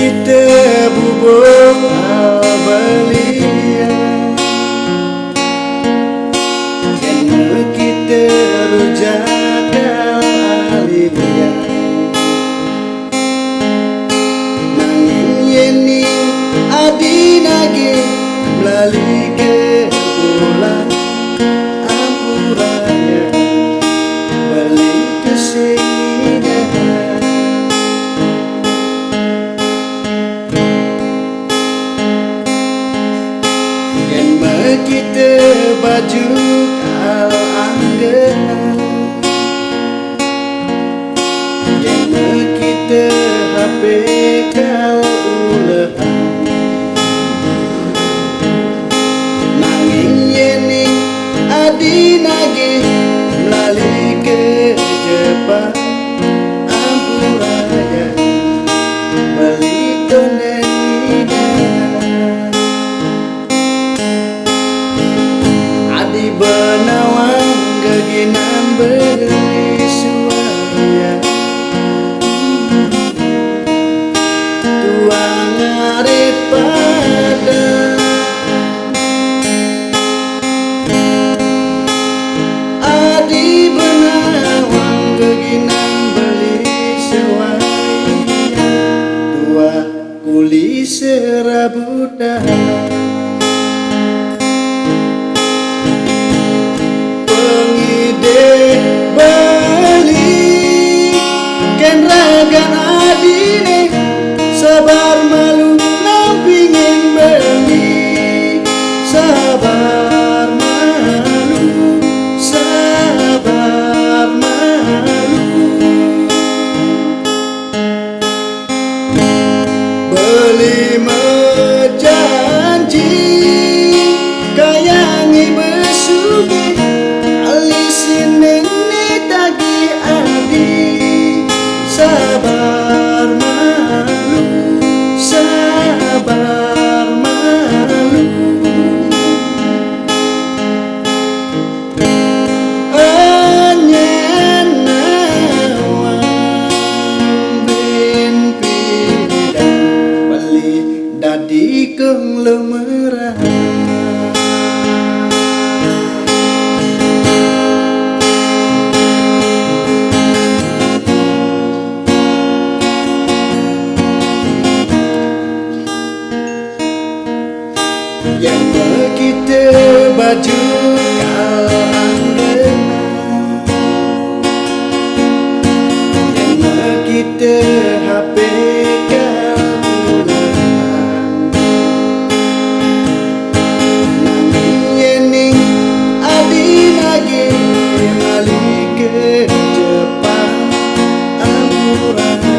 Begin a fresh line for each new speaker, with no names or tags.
kita bubuk belia, kena kita rujak alia, nangin yening adi nage melalui ke bulan ampurannya balik ke sini. Kita baju kal anggenan, jana kita HP kal ulehan, nanging yening adi nage melalui ke Jepang amburaya balik tonen benawang keginan beri suaya, tuang arep pada adi benawang keginan beri suaya, tua kuli serabutan balik kan ragan adine sabar malu lampingin beli, sabar malu, sabar malu, beli mejanji kayangi besugi sabar malu, sabar malu, anyen nawang bin pidang bali dadi keng lemerah. Yang kita baju kal anggenan, yang kita HP kal ulehan, nanging yening adi nage melalui ke Jepang ampuran.